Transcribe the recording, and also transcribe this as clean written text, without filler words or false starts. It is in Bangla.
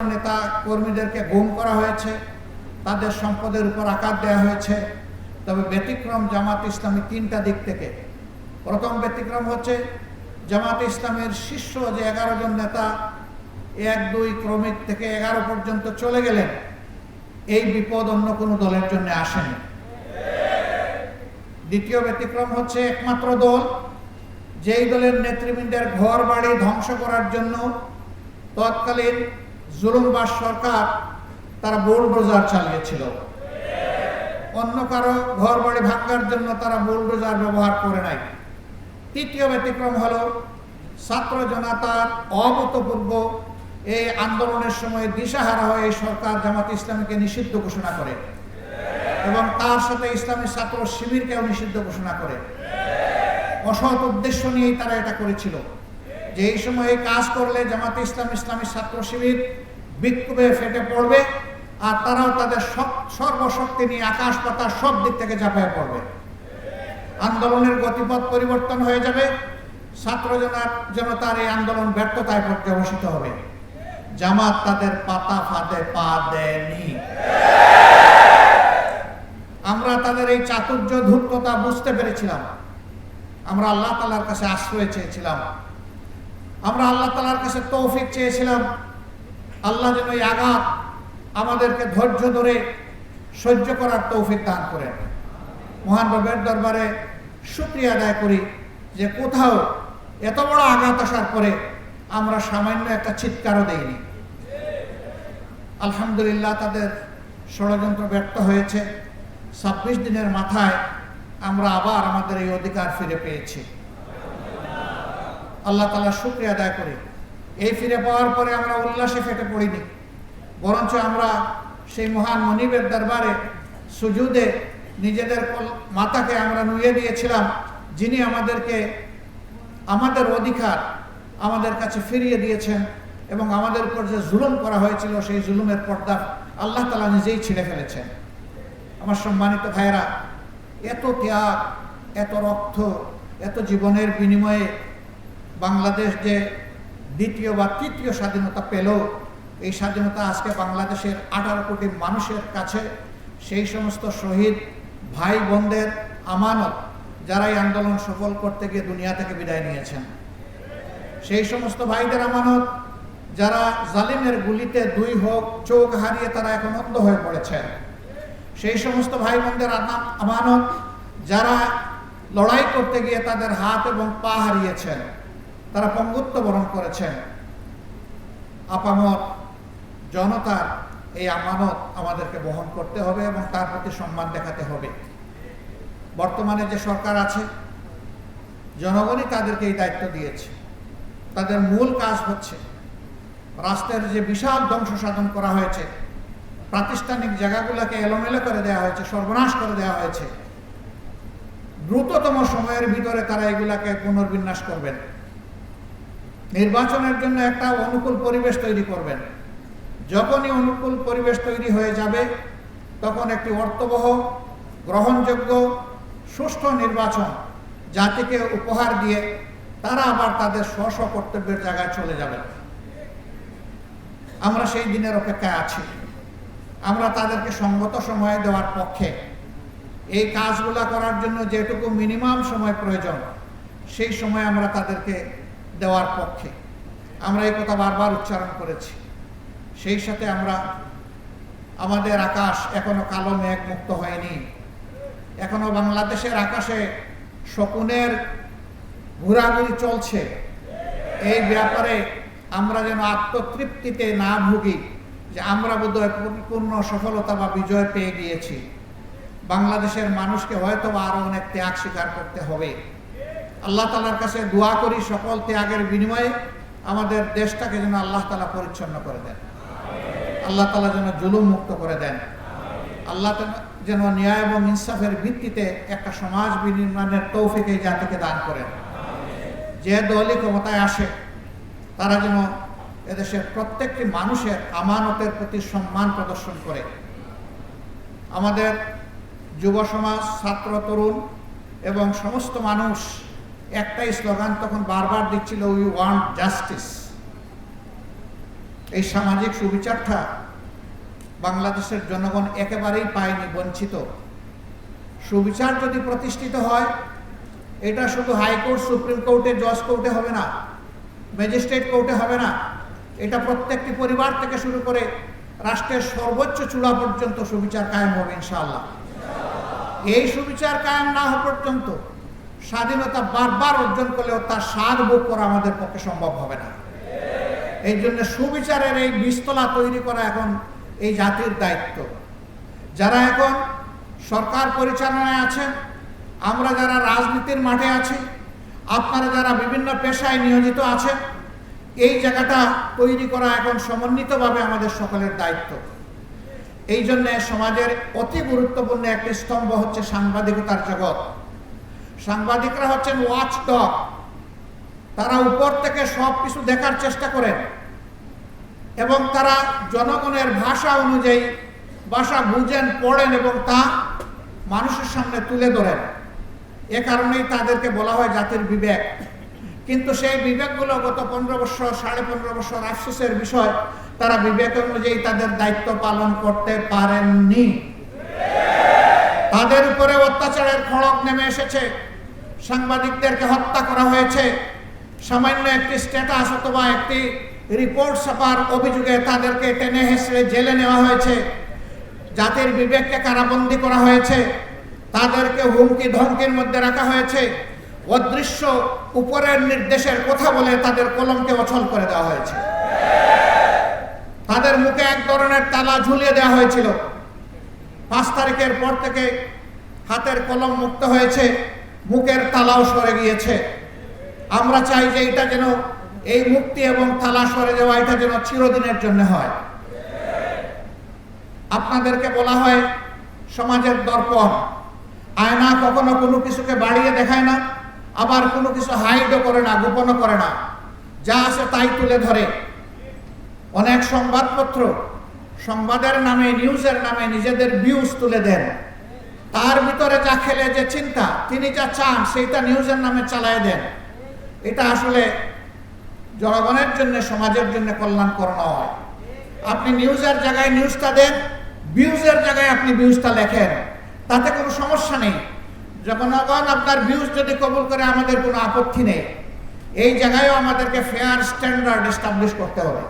নেতা কর্মীদেরকে গুম করা হয়েছে, তাদের সম্পদের উপর আঘাত দেওয়া হয়েছে। তবে ব্যতিক্রম জামাত ইসলামী তিনটা দিক থেকে। প্রথম ব্যতিক্রম হচ্ছে জামাত ইসলামের শীর্ষ যে 11 জন নেতা 1-2 ক্রমিক থেকে 11 পর্যন্ত চলে গেলেন, এই বিপদ অন্য কোনো দলের জন্য আসেনি। দ্বিতীয় ব্যতিক্রম হচ্ছে একমাত্র দল যেই দলের নেতৃবৃন্দের ঘর বাড়ি ধ্বংস করার জন্য তৎকালীন জুলুমবাজ সরকার তারা বুলডোজার চালিয়েছিল। অন্য কারো ঘর বাড়ি ভাঙার জন্য তারা বুলডোজার ব্যবহার করে নাই। তৃতীয় ব্যতিক্রম হলো ছাত্র জনতার অভূতপূর্ব এই আন্দোলনের সময় দিশাহারা হয়ে সরকার জামাত ইসলামীকে নিষিদ্ধ ঘোষণা করে এবং তার সাথে ইসলামী ছাত্র শিবিরকেও নিষিদ্ধ ঘোষণা করে। অসৎ উদ্দেশ্য নিয়েই তারা এটা করেছিল যে এই সময় এই কাজ করলে জামাতে ইসলামী ছাত্র শিবির বিক্ষোভে ফেটে পড়বে আর তারাও তাদের সর্বশক্তি নিয়ে আকাশ পাতাল সব দিক থেকে ঝাঁপিয়ে পড়বে। আন্দোলনের গতিপথ পরিবর্তন হয়ে যাবে, ছাত্র জনতার এই আন্দোলন ব্যর্থতায় পর্যবসিত হবে। জামাত তাদের পাতা ফাঁদে পা দেয়নি। আমরা তাদের এই চাতুর্য ধূর্ততা বুঝতে পেরেছিলাম। আমরা আল্লাহ তাআলার কাছে আশ্রয় চেয়েছিলাম, আমরা আল্লাহ তাআলার কাছে তৌফিক চেয়েছিলাম। আল্লাহ যেন এই আঘাত আমাদেরকে ধৈর্য ধরে সহ্য করার তৌফিক দান করেন। মহান রবের দরবারে শুকরিয়া আদায় করি যে কোথাও এত বড় আঘাত আসার পরে আমরা সামান্য একটা চিৎকারও দেইনি। আলহামদুলিল্লাহ, তাদের ষড়যন্ত্র ব্যর্থ হয়েছে। 26 দিনের মাথায় আমরা আবার আমাদের এই অধিকার ফিরে পেয়েছি। আল্লাহ তাআলা শুকরিয়া আদায় করি। এই ফিরে পাওয়ার পরে আমরা উল্লাসে ফেটে পড়িনি, বরঞ্চ আমরা সেই মহান মনিবের দরবারে সুজুদে নিজেদের মাথাকে আমরা নুয়ে দিয়েছিলাম, যিনি আমাদেরকে আমাদের অধিকার আমাদের কাছে ফিরিয়ে দিয়েছেন এবং আমাদের উপর যে জুলুম করা হয়েছিল সেই জুলুমের পর্দা আল্লাহ তাআলা নিজেই ছিঁড়ে ফেলেছেন। আমার সম্মানিত ভাইয়েরা, এত ত্যাগ, এত রক্ত, এত জীবনের বিনিময়ে বাংলাদেশ যে দ্বিতীয় বা তৃতীয় স্বাধীনতা পেল, এই স্বাধীনতা আজকে বাংলাদেশের 18 কোটি মানুষের কাছে সেই সমস্ত শহীদ ভাই বোনদের আমানত যারা এই আন্দোলন সফল করতে গিয়ে দুনিয়া থেকে বিদায় নিয়েছেন, সেই সমস্ত ভাইদের আমানত যারা জালিমের গুলিতে 2 চোখ হারিয়ে তারা এখন অন্ধ হয়ে পড়েছেন, সেই সমস্ত ভাই বোনদের আমানত যারা লড়াই করতে গিয়ে তাদের হাত এবং পা হারিয়েছেন, তারা পঙ্গুত্ব বরণ করেছেন। আপামর জনতার এই আমানত আমাদেরকে বহন করতে হবে এবং তার প্রতি সম্মান দেখাতে হবে। বর্তমানে যে সরকার আছে, জনগণই তাদেরকে এই দায়িত্ব দিয়েছে। তাদের মূল কাজ হচ্ছে রাষ্ট্রের যে বিশাল ধ্বংস সাধন করা হয়েছে, প্রাতিষ্ঠানিক জায়গাগুলোকে এলোমেলো করে দেওয়া হয়েছে, সর্বনাশ করে দেওয়া হয়েছে, দ্রুততম সময়ের ভিতরে তারা এগুলাকে পুনর্বিন্যাস করবেন। নির্বাচনের জন্য একটা অনুকূল পরিবেশ তৈরি করবেন। যখনই অনুকূল পরিবেশ তৈরি হয়ে যাবে তখন একটি অর্থবহ, গ্রহণযোগ্য, সুষ্ঠু নির্বাচন জাতিকে উপহার দিয়ে তারা আবার তাদের স্ব কর্তব্যের জায়গায় চলে যাবেন। আমরা সেই দিনের অপেক্ষায় আছি। আমরা তাদেরকে সঙ্গত সময় দেওয়ার পক্ষে। এই কাজগুলা করার জন্য যেটুকু মিনিমাম সময় প্রয়োজন সেই সময় আমরা তাদেরকে দেওয়ার পক্ষে। আমরা এই কথা বারবার উচ্চারণ করেছি। সেই সাথে আমরা আমাদের আকাশ এখনো কালো মেঘ মুক্ত হয়নি। এখনো বাংলাদেশের আকাশে শকুনের ঘোরাঘুরি চলছে। এই ব্যাপারে আমরা যেন আত্মতৃপ্তিতে না ভুগি যে আমরা বোধহয় পূর্ণ সফলতা বা বিজয় পেয়ে গিয়েছি। বাংলাদেশের মানুষকে হয়তো আরো অনেক ত্যাগ স্বীকার করতে হবে। আল্লাহ তাআলার কাছে দোয়া করি সকল ত্যাগের বিনিময়ে আমাদের দেশটাকে যেন আল্লাহ তাআলা পরিচ্ছন্ন করে দেন, আল্লাহ তাআলা যেন জুলুম মুক্ত করে দেন, আল্লাহ যেন ন্যায় এবং ইনসাফের ভিত্তিতে একটা সমাজ বিনির্মাণের তৌফিক এই জাতিকে দান করেন। যে দলই ক্ষমতায় আসে তারা যেন এদেশের প্রত্যেকটি মানুষের আমানতের প্রতি সম্মান প্রদর্শন করে। আমাদের যুব সমাজ, ছাত্র, তরুণ এবং সমস্ত মানুষ একটাই স্লোগান তখন বারবার দিচ্ছিল, উই ওয়ান্ট জাস্টিস। এই সামাজিক সুবিচারটা বাংলাদেশের জনগণ একেবারেই পায়নি, বঞ্চিত। সুবিচার যদি প্রতিষ্ঠিত হয়, এটা শুধু হাইকোর্ট, সুপ্রিম কোর্টে, জজ কোর্টে হবে না, ম্যাজিস্ট্রেট কোর্টে হবে না, এটা প্রত্যেকটি পরিবার থেকে শুরু করে রাষ্ট্রের সর্বোচ্চ চূড়া পর্যন্ত সুবিচার কায়েম হবে ইনশাআল্লাহ। এই সুবিচার কায়েম না হওয়া পর্যন্ত স্বাধীনতা বারবার অর্জন করলেও তার স্বাদ ভোগ করা আমাদের পক্ষে সম্ভব হবে না। এই জন্য সুবিচারের এই বীজতলা তৈরি করা এখন এই জাতির দায়িত্ব। যারা এখন সরকার পরিচালনায় আছেন, আমরা যারা রাজনীতির মাঠে আছি, আপনারা যারা বিভিন্ন পেশায় নিয়োজিত আছেন, এই জায়গাটা তৈরি করা এখন সমন্বিতভাবে আমাদের সকলের দায়িত্ব। এই জন্য সমাজের অতি গুরুত্বপূর্ণ একটি স্তম্ভ হচ্ছে সাংবাদিকতার জগৎ। সাংবাদিকরা হচ্ছেন ওয়াচডগ। তারা উপর থেকে সব কিছু দেখার চেষ্টা করেন এবং তারা জনগণের ভাষা অনুযায়ী ভাষা বুঝেন, পড়েন এবং তা মানুষের সামনে তুলে ধরেন। এ কারণেই তাদেরকে বলা হয় জাতির বিবেক। কিন্তু সেই বিবেকগুলো গত 15 বছর, 15.5 বছর আফসোসের বিষয়, তারা বিবেক অনুযায়ী তাদের দায়িত্ব পালন করতে পারেননি। তাদের উপরে অত্যাচারের খড়গ নেমে এসেছে, সাংবাদিকদেরকে হত্যা করা হয়েছে, সামান্য একটি স্ট্যাটাস অথবা একটি রিপোর্ট ছাপার অভিযোগে তাদেরকে টেনে হেঁচড়ে জেলে নেওয়া হয়েছে, জাতির বিবেককে কারাবন্দী করা হয়েছে, তাদেরকে হুমকি ধমকির মধ্যে রাখা হয়েছে, অদৃশ্য উপরের নির্দেশের কথা বলে তাদের কলমকে অচল করে দেওয়া হয়েছে, তাদের মুখে এক ধরনের তালা ঝুলিয়ে দেওয়া হয়েছিল। 5 তারিখের পর থেকে হাতের কলম মুক্ত হয়েছে, মুখের তালাও সরে গিয়েছে। আমরা চাই যে এটা যেন, এই মুক্তি এবং তালা সরে যাওয়া, এটা যেন চিরদিনের জন্য হয়। আপনাদেরকে বলা হয় সমাজের দর্পণ। আয়না কখনো কোনো কিছুকে বাড়িয়ে দেখায় না, আবার কোনো কিছু হাইডও করে না, গোপনও করে না, যা আছে তাই তুলে ধরে। অনেক সংবাদপত্র সংবাদের নামে, নিউজের নামে নিজেদের ভিউজ তুলে দেন। তার ভিতরে যা খেলে যে চিন্তা, তিনি যা চান সেইটা নিউজের নামে চালায় দেন। এটা আসলে জনগণের জন্য, সমাজের জন্য কল্যাণকর নয়। আপনি নিউজের জায়গায় নিউজটা দেন, ভিউজের জায়গায় আপনি ভিউজটা লেখেন, তাতে কোনো সমস্যা নেই। জনগণ আপনার ভিউজ যদি কবুল করে, আমাদের কোনো আপত্তি নেই। এই জায়গায়ও আমাদেরকে ফেয়ার স্ট্যান্ডার্ড এস্টাবলিশ করতে হবে।